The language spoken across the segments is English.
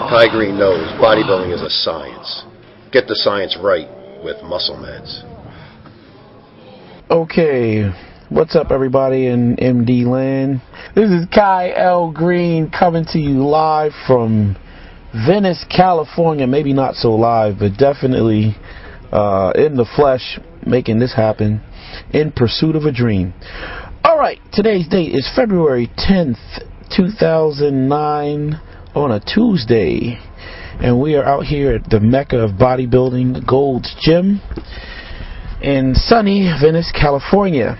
Kai Greene knows bodybuilding is a science. Get the science right with Muscle Meds. Okay, what's up everybody in MD land? This is Kai L. Greene coming to you live from Venice, California. Maybe not so live, but definitely in the flesh, making this happen in pursuit of a dream. Alright, today's date is February 10th, 2009 on a Tuesday. And we are out here at the Mecca of bodybuilding, Gold's Gym in sunny Venice, California.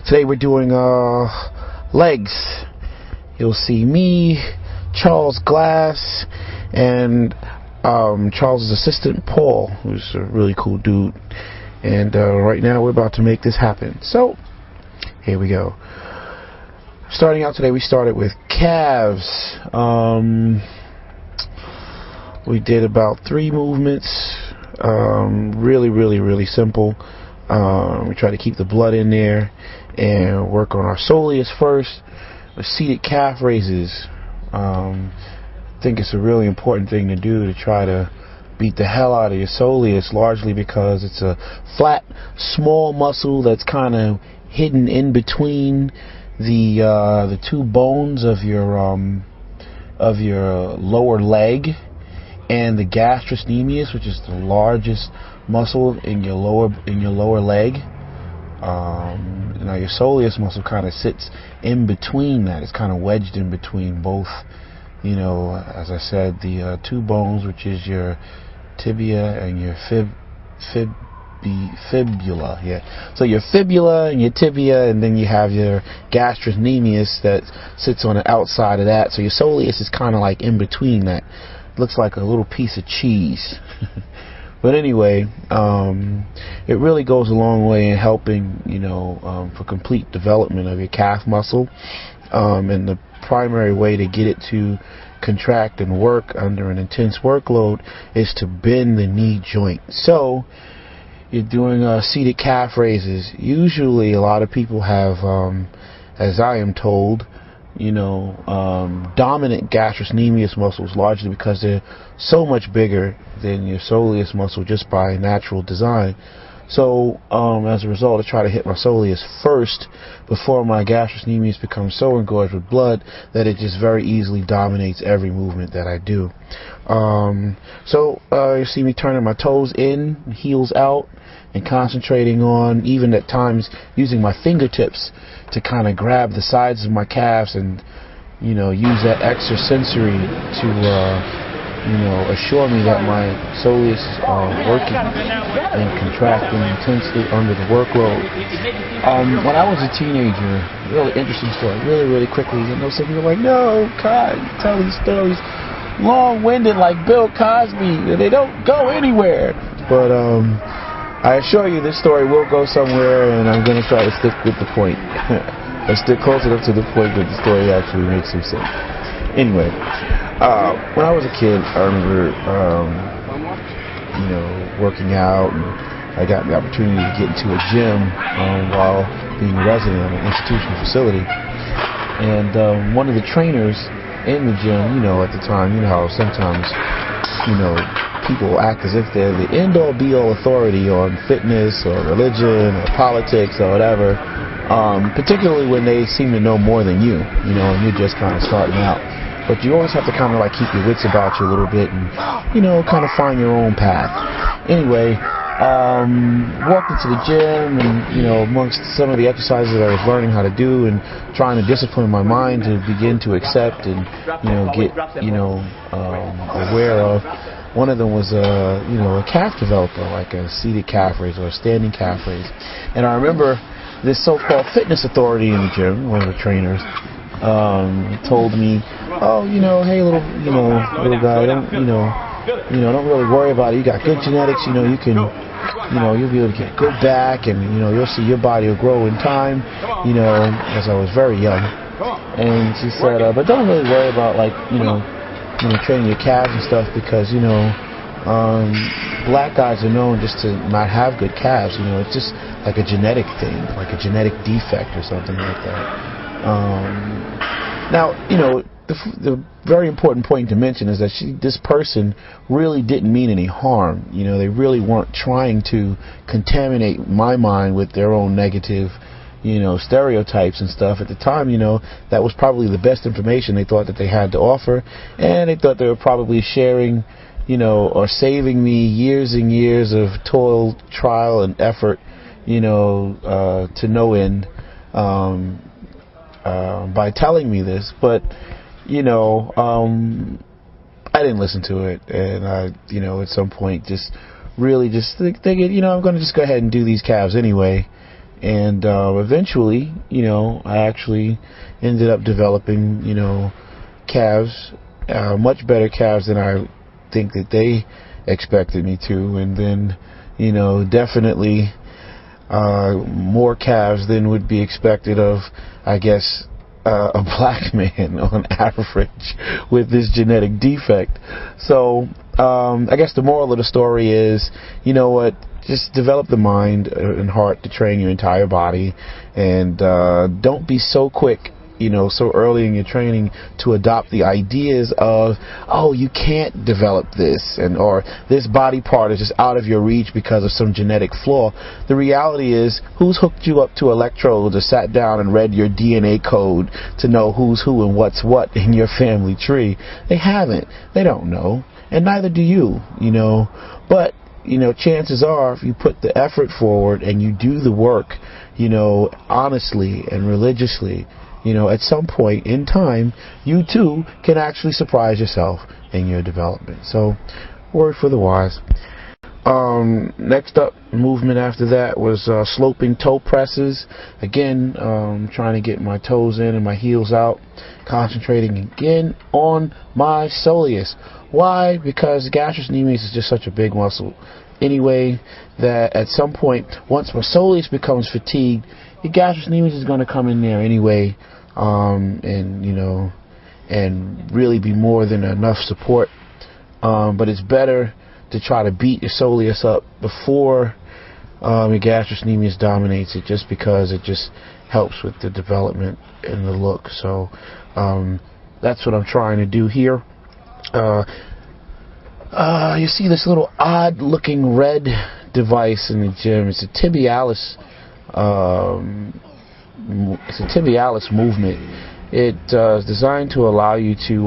Today we're doing legs. You'll see me, Charles Glass, and Charles' assistant Paul, who's a really cool dude. And right now we're about to make this happen. So here we go. Starting out today, we started with calves. We did about 3 movements. Really simple. We try to keep the blood in there and work on our soleus first with seated calf raises. I think it's a really important thing to do, to try to beat the hell out of your soleus, largely because it's a flat, small muscle that's kind of hidden in between the 2 bones of your lower leg and the gastrocnemius, which is the largest muscle in your lower leg. Now your soleus muscle kind of sits in between that. It's kind of wedged in between both, as I said, the 2 bones, which is your tibia and your fibula. Yeah. So your fibula and your tibia, and then you have your gastrocnemius that sits on the outside of that. So your soleus is kind of like in between that. Looks like a little piece of cheese. But anyway, it really goes a long way in helping, for complete development of your calf muscle. And the primary way to get it to contract and work under an intense workload is to bend the knee joint. So you're doing seated calf raises. Usually a lot of people have, as I am told, dominant gastrocnemius muscles, largely because they're so much bigger than your soleus muscle just by natural design. So as a result, I try to hit my soleus first before my gastrocnemius becomes so engorged with blood that it just very easily dominates every movement that I do. So you see me turning my toes in, heels out, and concentrating on, even at times, using my fingertips to kind of grab the sides of my calves and, use that extrasensory to, assure me that my soleus is working and contracting intensely under the workload. When I was a teenager, really interesting story, really quickly, some people are like, no, God, tell these stories long-winded like Bill Cosby, they don't go anywhere. But I assure you this story will go somewhere, and I'm going to try to stick with the point. Or stick close enough to the point that the story actually makes some sense. Anyway, when I was a kid, I remember, working out, and I got the opportunity to get into a gym while being a resident at an institutional facility. And one of the trainers in the gym, at the time, how sometimes, people act as if they're the end-all be-all authority on fitness or religion or politics or whatever, particularly when they seem to know more than you, and you're just kind of starting out. But you always have to kind of like keep your wits about you a little bit and, kind of find your own path. Anyway, walked into the gym and, amongst some of the exercises that I was learning how to do and trying to discipline my mind to begin to accept and, get, aware of, one of them was a calf developer, like a seated calf raise or a standing calf raise. And I remember this so-called fitness authority in the gym, one of the trainers, told me, oh, hey, little guy, don't really worry about it. You got good genetics, you can, you'll be able to get good back, and you'll see your body will grow in time, as I was very young. And she said, but don't really worry about training your calves and stuff, because black guys are known just to not have good calves. It's just like a genetic thing, like a genetic defect or something like that. Now, the very important point to mention is that this person really didn't mean any harm. You know, they really weren't trying to contaminate my mind with their own negative, you know, stereotypes and stuff. At the time, you know, that was probably the best information they thought that they had to offer, and they thought they were probably sharing, you know, or saving me years and years of toil, trial, and effort, you know, to no end, by telling me this. But, you know, I didn't listen to it, and I, you know, at some point just really just thinking, you know, I'm going to just go ahead and do these calves anyway. And eventually, you know, I actually ended up developing, you know, calves, much better calves than I think that they expected me to. And then, you know, definitely more calves than would be expected of, I guess, a black man on average with this genetic defect. So I guess the moral of the story is, you know what, just develop the mind and heart to train your entire body, and don't be so quick, you know, so early in your training to adopt the ideas of, oh, you can't develop this, and or this body part is just out of your reach because of some genetic flaw. The reality is, who's hooked you up to electrodes or sat down and read your DNA code to know who's who and what's what in your family tree? They haven't. They don't know, and neither do you, you know. But, you know, chances are, if you put the effort forward and you do the work, you know, honestly and religiously, you know, at some point in time, you too can actually surprise yourself in your development. So, word for the wise. Next up, movement after that was sloping toe presses. Again, trying to get my toes in and my heels out, concentrating again on my soleus. Why? Because gastrocnemius is just such a big muscle anyway, that at some point, once my soleus becomes fatigued, the gastrocnemius is going to come in there anyway, and, you know, and really be more than enough support. But it's better to try to beat your soleus up before your gastrocnemius dominates it, just because it just helps with the development and the look. So that's what I'm trying to do here. You see this little odd looking red device in the gym. It's a tibialis. It's a tibialis movement. It is designed to allow you to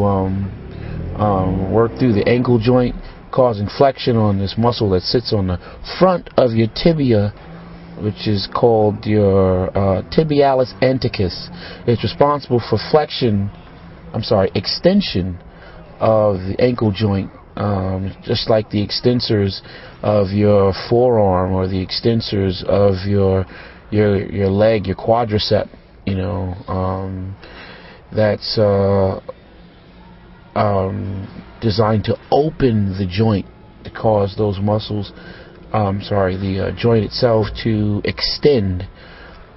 work through the ankle joint, causing flexion on this muscle that sits on the front of your tibia, which is called your tibialis anticus. It's responsible for extension of the ankle joint, just like the extensors of your forearm or the extensors of your leg, your quadricep. You know, that's designed to open the joint to cause those muscles, the joint itself to extend,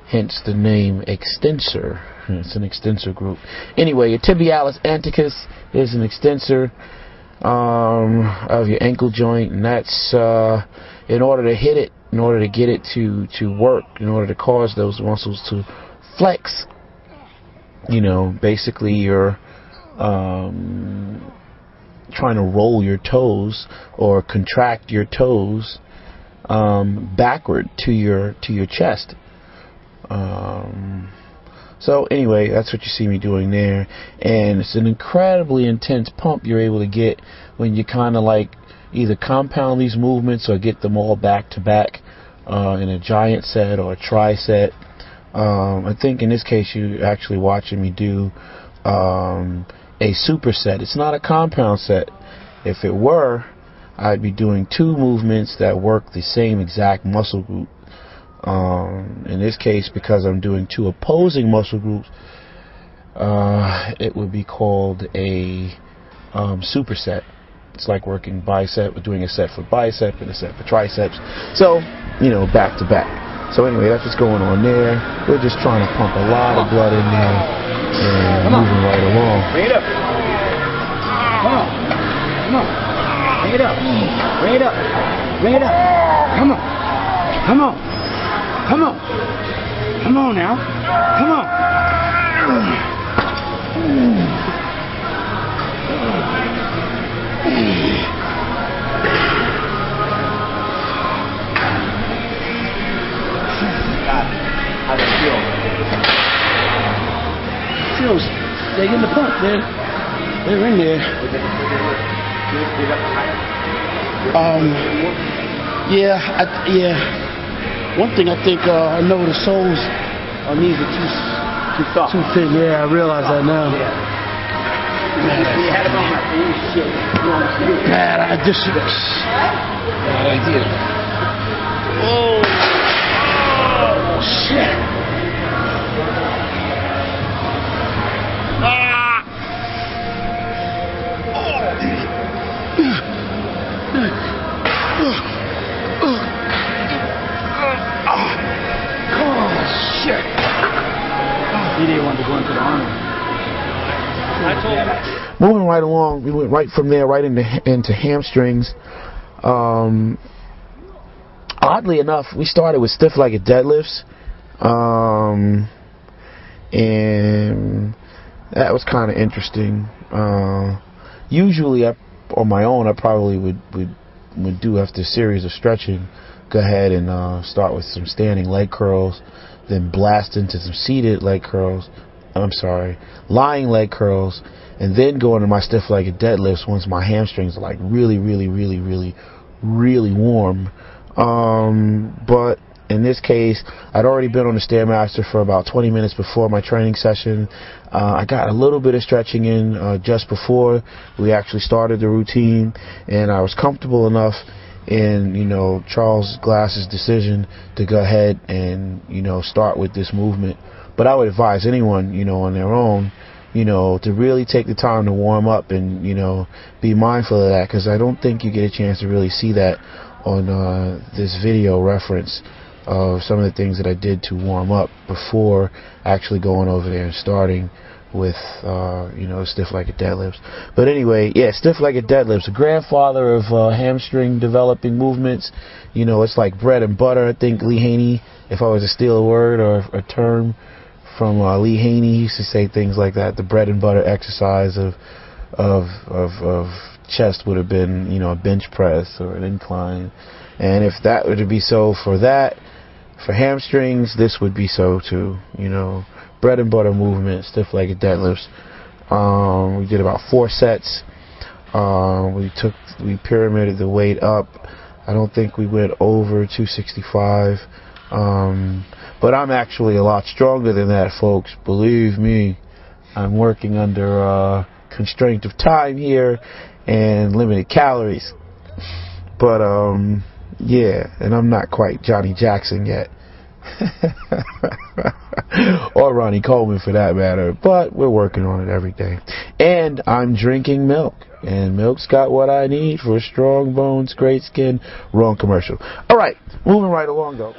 hence the name extensor. It's an extensor group. Anyway, your tibialis anticus is an extensor of your ankle joint, and that's in order to hit it, in order to get it to work, in order to cause those muscles to flex. You know, basically you're trying to roll your toes or contract your toes backward to your chest. So anyway, that's what you see me doing there, and it's an incredibly intense pump you're able to get when you kind of like either compound these movements or get them all back to back in a giant set or a tri-set. I think in this case you're actually watching me do a superset. It's not a compound set. If it were, I'd be doing two movements that work the same exact muscle group. In this case, because I'm doing two opposing muscle groups, it would be called a superset. It's like working bicep, doing a set for bicep and a set for triceps. So, you know, back to back. So anyway, that's what's going on there. We're just trying to pump a lot of blood in there and moving right along. Bring it up. Come on. Come on. Bring it up. Bring it up. Bring it up. Come on. Come on. Come on. Come on now. Come on. They're getting the punch. They're in there. Yeah. One thing I think I know the soles on these are too thin. Yeah, I realize that now. Bad idea. Oh shit. He didn't want to go into the army. Moving right along, we went right from there right into hamstrings. Oddly enough, we started with stiff-legged deadlifts, and that was kind of interesting. Usually, on my own, I probably would do, after a series of stretching, go ahead and start with some standing leg curls, then blast into some seated leg curls. Lying leg curls, and then go into my stiff-legged deadlifts once my hamstrings are like really warm. But in this case, I'd already been on the Stairmaster for about 20 minutes before my training session. I got a little bit of stretching in just before we actually started the routine, and I was comfortable enough in, Charles Glass's decision to go ahead and, start with this movement. But I would advise anyone, on their own, to really take the time to warm up and, be mindful of that, because I don't think you get a chance to really see that on this video reference of some of the things that I did to warm up before actually going over there and starting with, stiff-legged deadlifts. But anyway, yeah, stiff-legged deadlifts, a grandfather of hamstring developing movements. It's like bread and butter. I think Lee Haney, if I was to steal a word or a term from Lee Haney, he used to say things like that. The bread and butter exercise of chest would have been, a bench press or an incline. And if that were to be so for hamstrings, this would be so too. Bread and butter movement, stiff-legged deadlifts. We did about 4 sets. We pyramided the weight up. I don't think we went over 265. But I'm actually a lot stronger than that, folks. Believe me, I'm working under constraint of time here and limited calories. But yeah, and I'm not quite Johnny Jackson yet. Or Ronnie Coleman for that matter, but we're working on it every day. And I'm drinking milk, and milk's got what I need for strong bones, great skin. Wrong commercial. All right, moving right along though.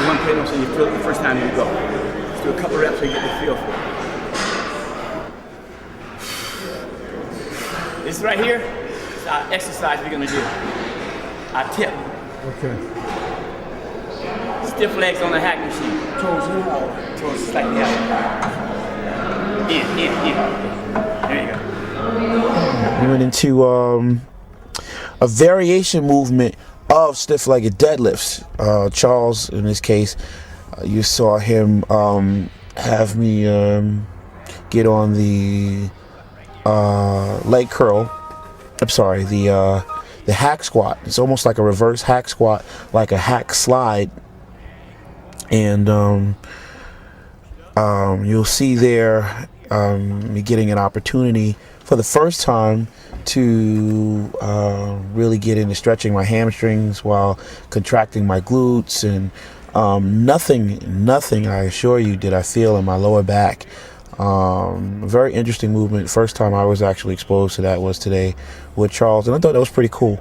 One plate, so you feel it the first time you go. Let's do a couple reps so you get the feel for it. This right here is our exercise we're gonna do. Our tip. Okay. Stiff legs on the hack machine. Toes in. Toes slightly out. In. There you go. We went into a variation movement of stiff-legged deadlifts. Charles, in this case, you saw him have me get on the leg curl. I'm sorry, the hack squat. It's almost like a reverse hack squat, like a hack slide. And you'll see there me getting an opportunity for the first time to really get into stretching my hamstrings while contracting my glutes, and nothing I assure you did I feel in my lower back. Very interesting movement. First time I was actually exposed to that was today with Charles, and I thought that was pretty cool.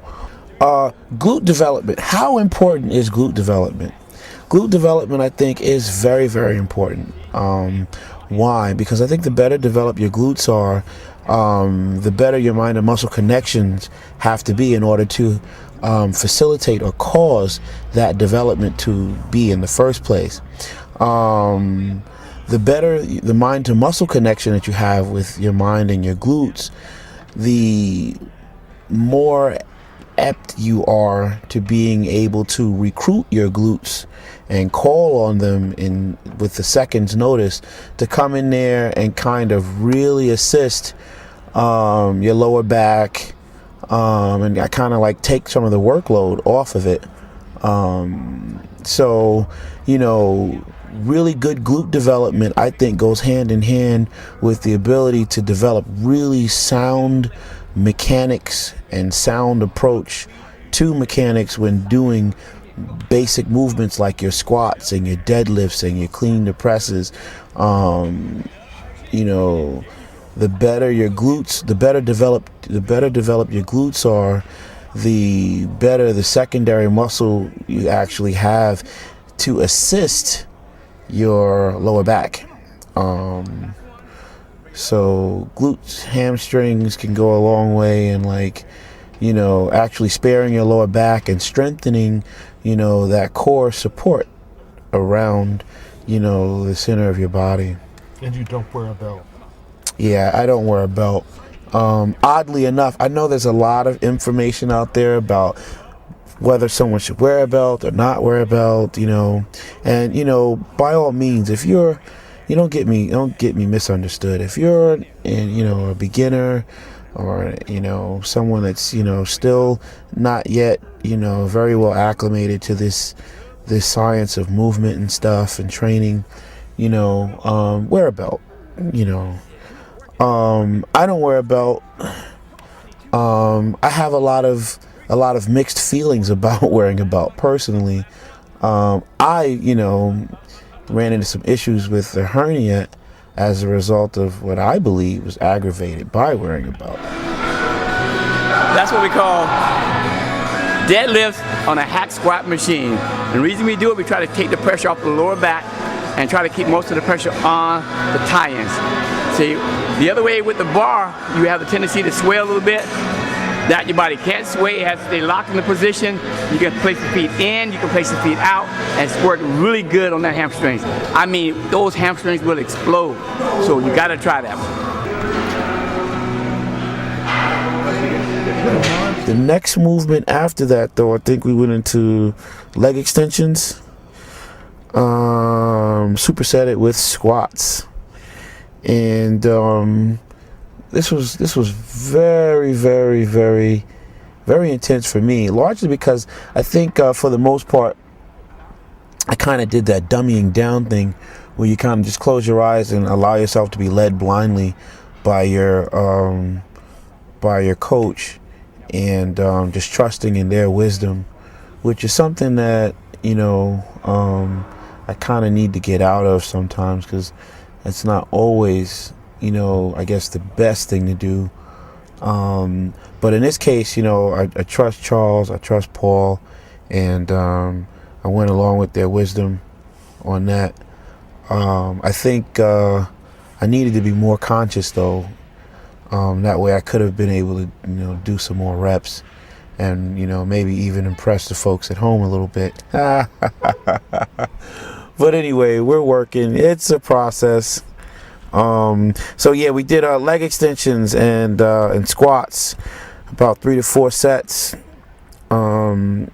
Glute development. How important is glute development? Glute development, I think, is very, very important. Why? Because I think the better developed your glutes are, the better your mind and muscle connections have to be in order to facilitate or cause that development to be in the first place. The better the mind to muscle connection that you have with your mind and your glutes, the more apt you are to being able to recruit your glutes and call on them with the seconds notice to come in there and kind of really assist your lower back, and I kind of like take some of the workload off of it. So, really good glute development, I think, goes hand in hand with the ability to develop really sound mechanics and sound approach to mechanics when doing basic movements like your squats and your deadlifts and your clean to presses. The better your glutes, the better developed your glutes are, the better the secondary muscle you actually have to assist your lower back. So glutes, hamstrings can go a long way in actually sparing your lower back and strengthening, that core support around, the center of your body. And you don't wear a belt. Yeah, I don't wear a belt. Oddly enough, I know there's a lot of information out there about whether someone should wear a belt or not wear a belt, and by all means, if you're, don't get me misunderstood. If you're a beginner or someone that's still not yet very well acclimated to this science of movement and stuff and training, wear a belt. I don't wear a belt. I have a lot of mixed feelings about wearing a belt personally. I ran into some issues with the hernia as a result of what I believe was aggravated by wearing a belt. That's what we call deadlifts on a hack squat machine. And the reason we do it, we try to take the pressure off the lower back and try to keep most of the pressure on the tie-ins. See, the other way with the bar, you have the tendency to sway a little bit. That your body can't sway, it has to stay locked in the position. You can place the feet in, you can place the feet out, and it's working really good on that hamstrings. I mean, those hamstrings will explode. So you gotta try that one. The next movement after that, though, I think we went into leg extensions. Superset it with squats. And this was very, very, very, very intense for me, largely because I think for the most part I kind of did that dummying down thing where you kind of just close your eyes and allow yourself to be led blindly by your coach, and just trusting in their wisdom, which is something that I kind of need to get out of sometimes, because it's not always I guess the best thing to do. But in this case, I trust Charles, I trust Paul, and I went along with their wisdom on that. I think I needed to be more conscious, though. That way I could have been able to, do some more reps and, maybe even impress the folks at home a little bit. But anyway, we're working. It's a process. So yeah, we did leg extensions and squats, about 3 to 4 sets. My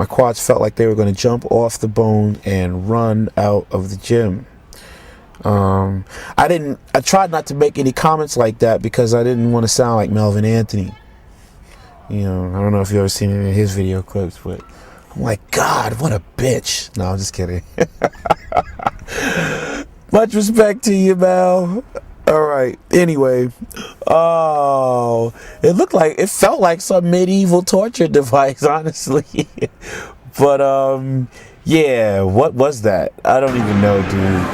quads felt like they were going to jump off the bone and run out of the gym. I tried not to make any comments like that because I didn't want to sound like Melvin Anthony. You know, I don't know if you've ever seen any of his video clips, but I'm like, God, what a bitch. No, I'm just kidding. Much respect to you, Mel. All right. Anyway, it felt like some medieval torture device, honestly. But yeah, what was that? I don't even know, dude.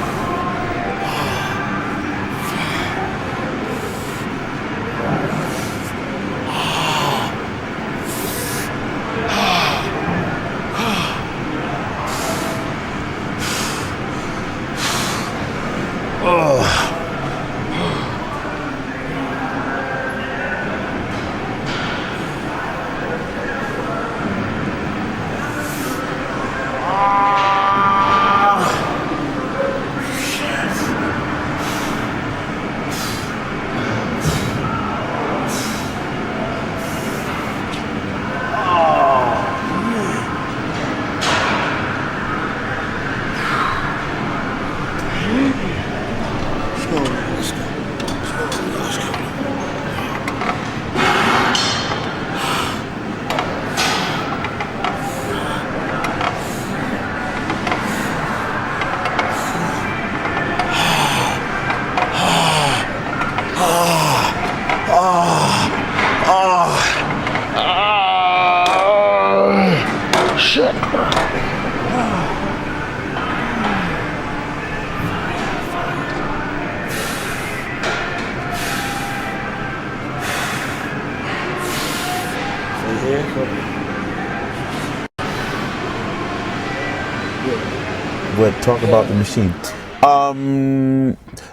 But talk about the machine.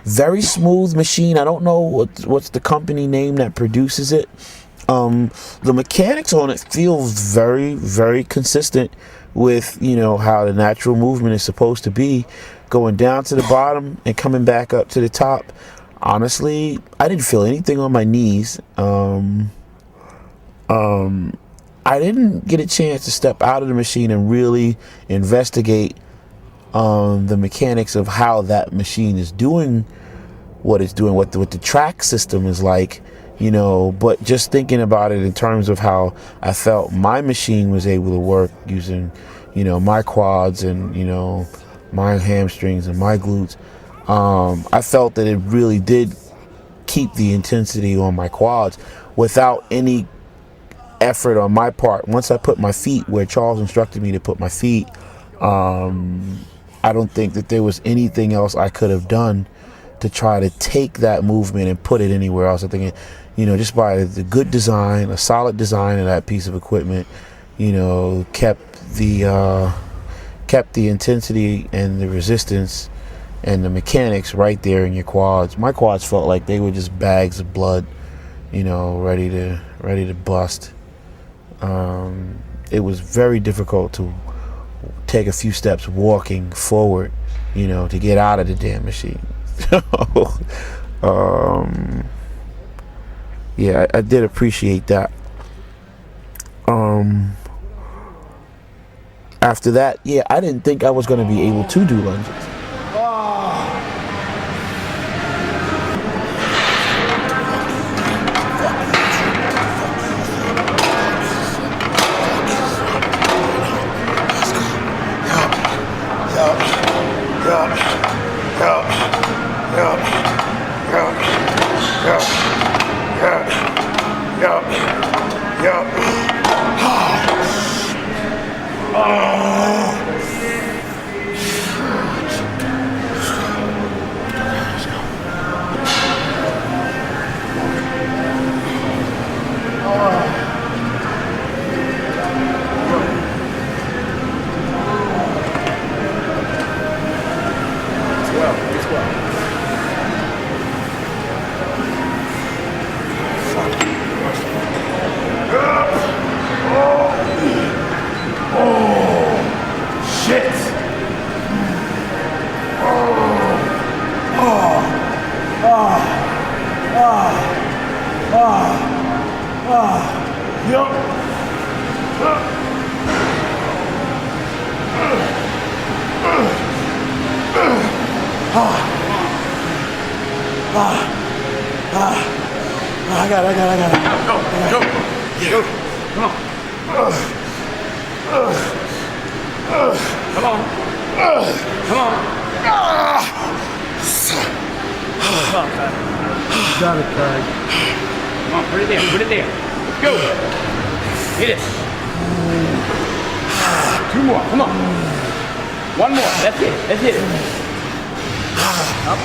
Very smooth machine. I don't know what's the company name that produces it. The mechanics on it feel very, very consistent with, you know, how the natural movement is supposed to be, going down to the bottom and coming back up to the top. Honestly, I didn't feel anything on my knees. I didn't get a chance to step out of the machine and really investigate the mechanics of how that machine is doing what it's doing, what the track system is like, you know. But just thinking about it in terms of how I felt my machine was able to work using, you know, my quads and, you know, my hamstrings and my glutes, I felt that it really did keep the intensity on my quads without any effort on my part. Once I put my feet where Charles instructed me to put my feet, I don't think that there was anything else I could have done to try to take that movement and put it anywhere else. I think, you know, just by the good design, a solid design of that piece of equipment, you know, kept the intensity and the resistance and the mechanics right there in your quads. My quads felt like they were just bags of blood, you know, ready to bust. It was very difficult to take a few steps walking forward, you know, to get out of the damn machine. Yeah, I did appreciate that. After that, yeah, I didn't think I was going to be able to do lunges. I got it. Go. Come on. Got it, Craig. Come on, put it there. Let's go. Hit it. 2 more, come on. 1 more, that's it, let's hit it. Up.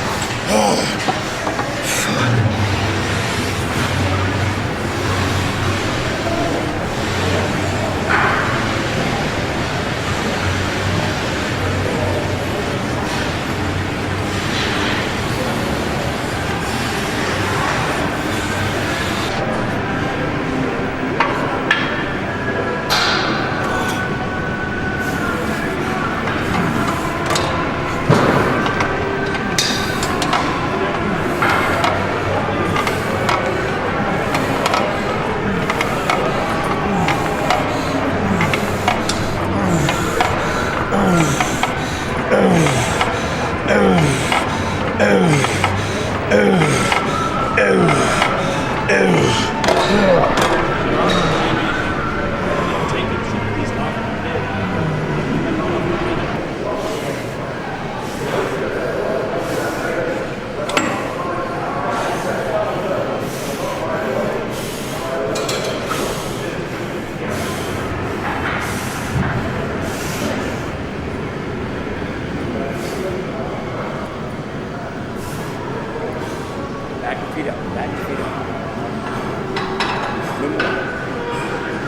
Back your feet up.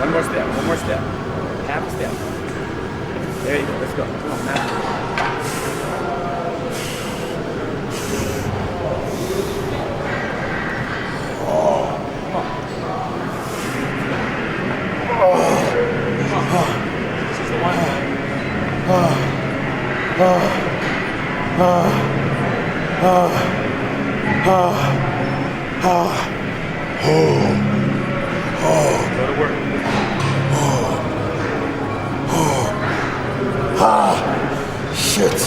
One more step. Half a step. There you go, let's go. Come on, now. This is the Go to work. Shit.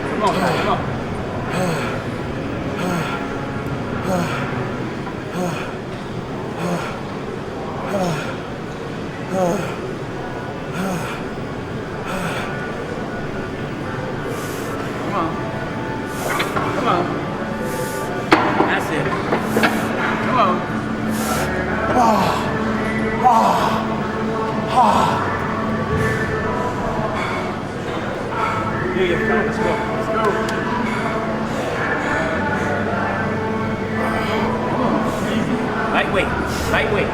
Come on. Come on. That's it. Come on. Here you go. Let's go. Lightweight.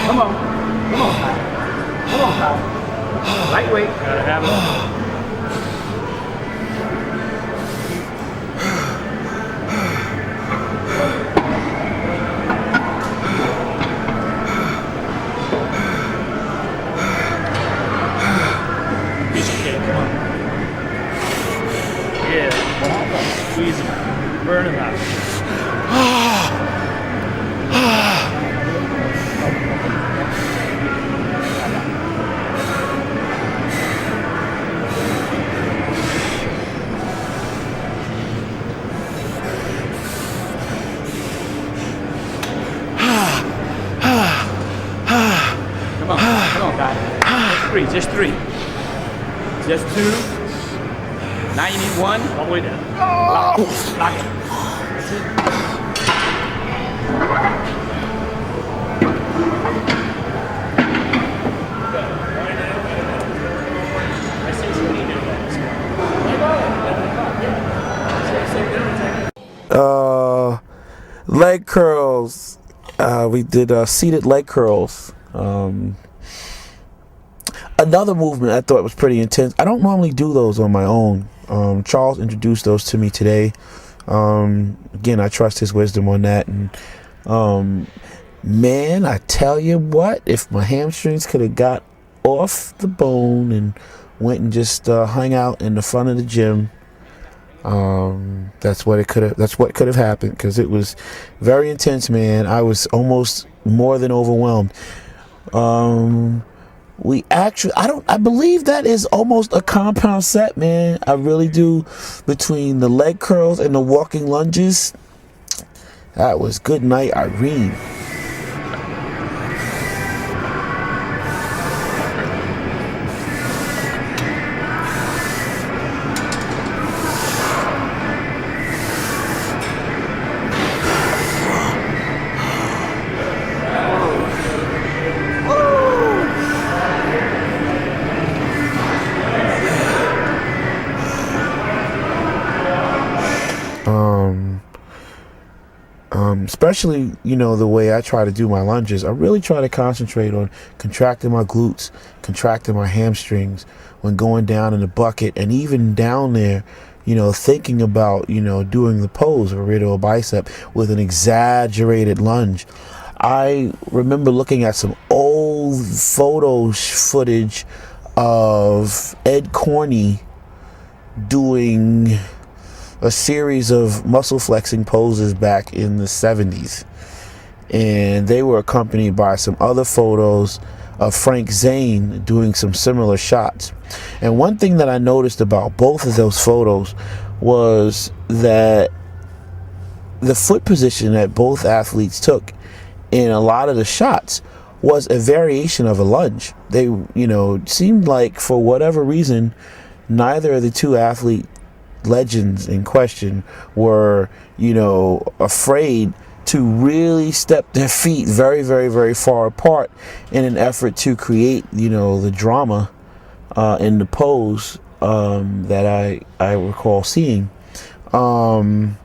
Come on. Lightweight. Gotta have it. Squeeze him. Burn him out. Come on, guys. Just three. Just 2. Now you need 1. All the way down. Lock it. That's it. Leg curls. We did seated leg curls. Another movement I thought was pretty intense. I don't normally do those on my own. Charles introduced those to me today. Again, I trust his wisdom on that. And man, I tell you what, if my hamstrings could have got off the bone and went and just hung out in the front of the gym, That's what could have happened, because it was very intense, man. I was almost more than overwhelmed. I believe that is almost a compound set, man. I really do. Between the leg curls and the walking lunges, that was good night, Irene. Especially, the way I try to do my lunges, I really try to concentrate on contracting my glutes, contracting my hamstrings when going down in the bucket, and even down there, thinking about, doing the pose of a radial bicep with an exaggerated lunge. I remember looking at some old footage of Ed Corney doing a series of muscle flexing poses back in the 70s, and they were accompanied by some other photos of Frank Zane doing some similar shots. And one thing that I noticed about both of those photos was that the foot position that both athletes took in a lot of the shots was a variation of a lunge. They, seemed like, for whatever reason, neither of the two athlete legends in question were, afraid to really step their feet very, very, very far apart in an effort to create, the drama in the pose that I recall seeing. Having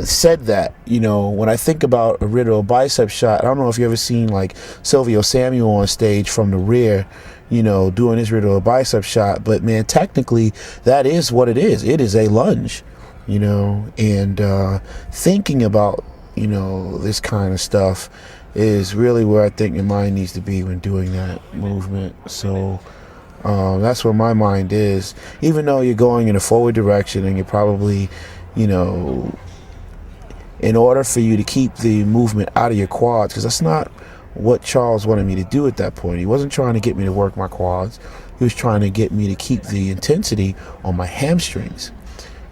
said that, when I think about a radial bicep shot, I don't know if you ever seen like Silvio Samuel on stage from the rear, doing his radial bicep shot, but man, technically that is what it is. It is a lunge, and thinking about, this kind of stuff is really where I think your mind needs to be when doing that movement. So that's where my mind is, even though you're going in a forward direction and you're probably, in order for you to keep the movement out of your quads, because that's not what Charles wanted me to do at that point. He wasn't trying to get me to work my quads. He was trying to get me to keep the intensity on my hamstrings,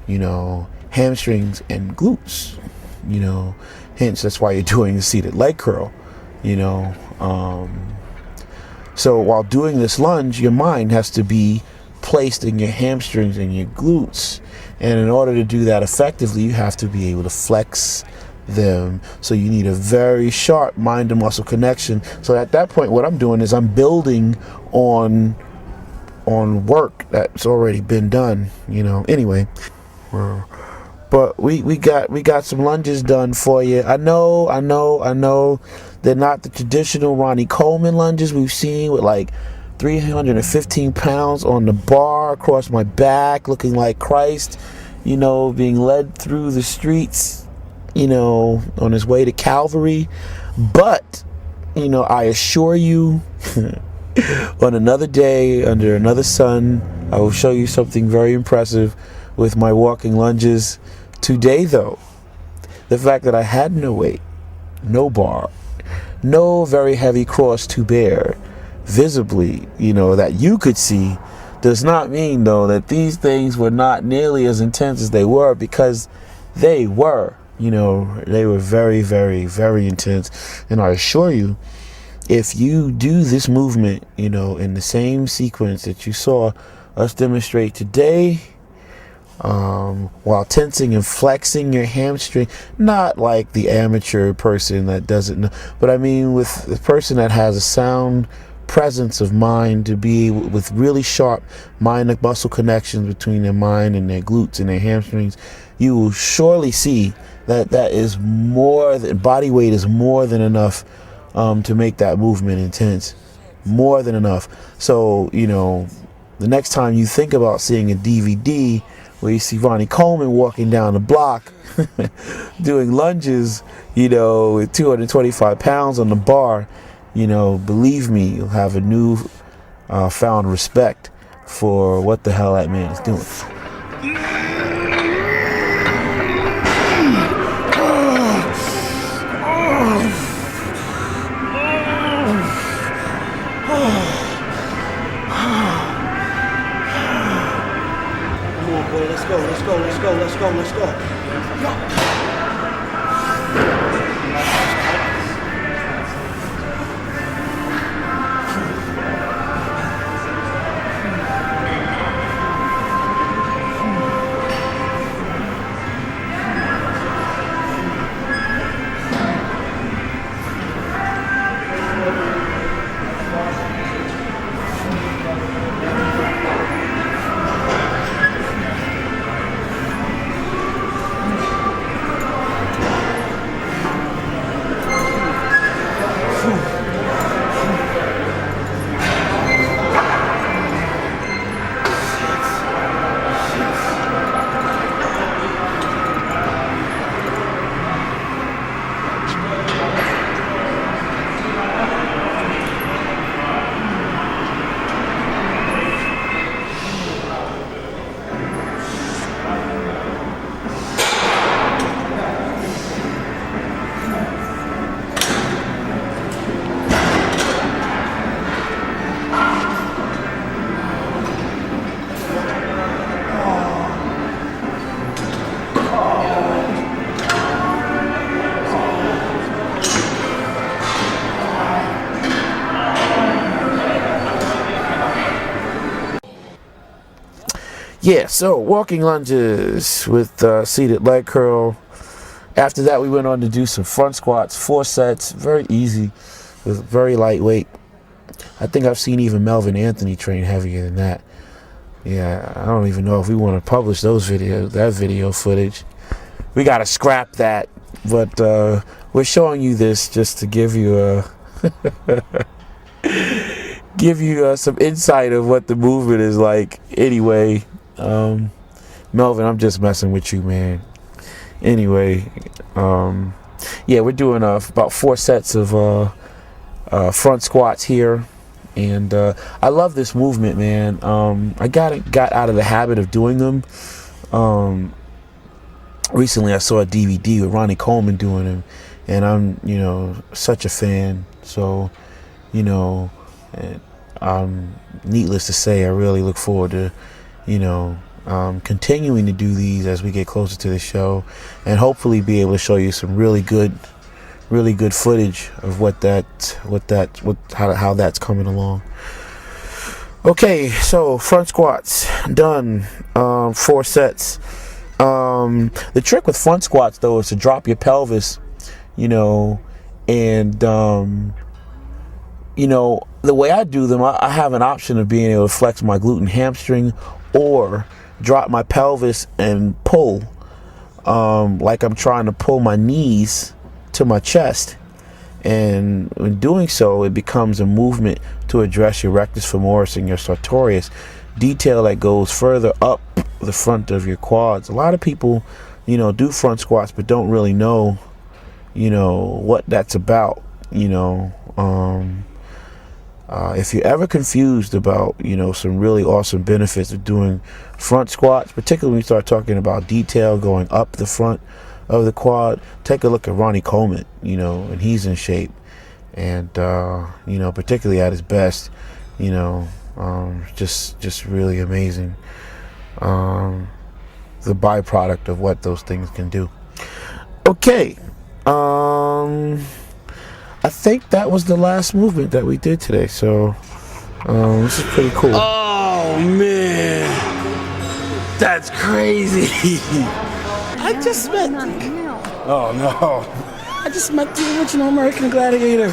hamstrings and glutes, hence that's why you're doing the seated leg curl, so while doing this lunge, your mind has to be placed in your hamstrings and your glutes, and in order to do that effectively, you have to be able to flex them. So you need a very sharp mind to muscle connection. So at that point, what I'm doing is I'm building on work that's already been done, anyway. But we got some lunges done for you. I know they're not the traditional Ronnie Coleman lunges we've seen with like 315 pounds on the bar across my back, looking like Christ, being led through the streets, on his way to Calvary. But, I assure you, on another day, under another sun, I will show you something very impressive with my walking lunges. Today, though, the fact that I had no weight, no bar, no very heavy cross to bear, visibly, that you could see, does not mean, though, that these things were not nearly as intense as they were, because they were. They were very, very, very intense. And I assure you, if you do this movement, in the same sequence that you saw us demonstrate today, while tensing and flexing your hamstring, not like the amateur person that doesn't know, but I mean with the person that has a sound presence of mind, to be with really sharp mind and muscle connections between their mind and their glutes and their hamstrings, you will surely see that is more than body weight is more than enough to make that movement intense, more than enough. So the next time you think about seeing a DVD where you see Ronnie Coleman walking down the block doing lunges, with 225 pounds on the bar, believe me, you'll have a new found respect for what the hell that man is doing. Let's go. Yeah, so walking lunges with seated leg curl. After that, we went on to do some front squats, 4 sets, very easy, with very lightweight. I think I've seen even Melvin Anthony train heavier than that. Yeah, I don't even know if we want to publish that video footage. We gotta scrap that, but we're showing you this just to give you some insight of what the movement is like. Anyway, Melvin, I'm just messing with you, man. Anyway, yeah, we're doing about 4 sets of front squats here, and I love this movement, man. I got out of the habit of doing them. Recently I saw a DVD with Ronnie Coleman doing them, and I'm such a fan. So needless to say, I really look forward to continuing to do these as we get closer to the show, and hopefully be able to show you some really good footage of how that's coming along. Okay, so front squats done, 4 sets. The trick with front squats though is to drop your pelvis, and the way I do them, I have an option of being able to flex my glute and hamstring, or drop my pelvis and pull, like I'm trying to pull my knees to my chest. And in doing so, it becomes a movement to address your rectus femoris and your sartorius, detail that goes further up the front of your quads. A lot of people, do front squats but don't really know, what that's about. If you're ever confused about, some really awesome benefits of doing front squats, particularly when you start talking about detail going up the front of the quad, take a look at Ronnie Coleman, and he's in shape, and particularly at his best, just really amazing. The byproduct of what those things can do. Okay, I think that was the last movement that we did today, so this is pretty cool. Oh man, that's crazy. I just met. Oh no. I just met the original American Gladiator.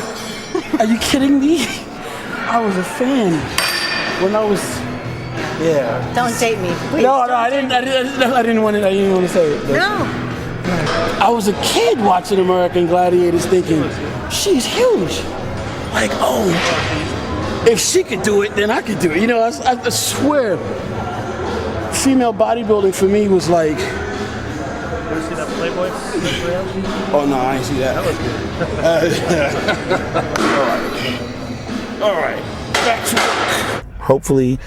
Are you kidding me? I was a fan when I was. Yeah. Don't date me, please. No, I didn't want to say it. No. I was a kid watching American Gladiators, thinking she's huge. Like, oh, if she could do it, then I could do it. I swear, female bodybuilding for me was like. You see that Playboy? Oh no, I ain't see that. All right. Back to work. Hopefully,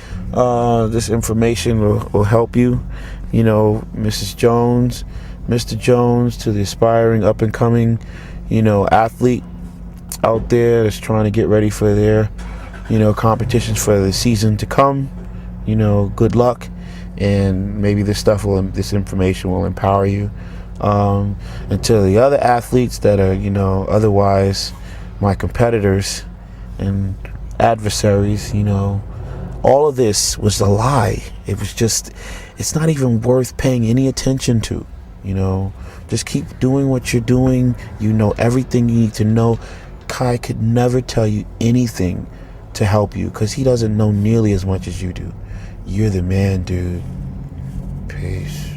this information will help you, you know, Mrs. Jones, Mr. Jones, to the aspiring up and coming, you know, athlete out there that's trying to get ready for their, you know, competitions for the season to come. You know, good luck, and maybe this information will empower you. And to the other athletes that are, you know, otherwise my competitors and adversaries, you know, all of this was a lie. It was just, it's not even worth paying any attention to. You know, just keep doing what you're doing. You know everything you need to know. Kai could never tell you anything to help you because he doesn't know nearly as much as you do. You're the man, dude. Peace.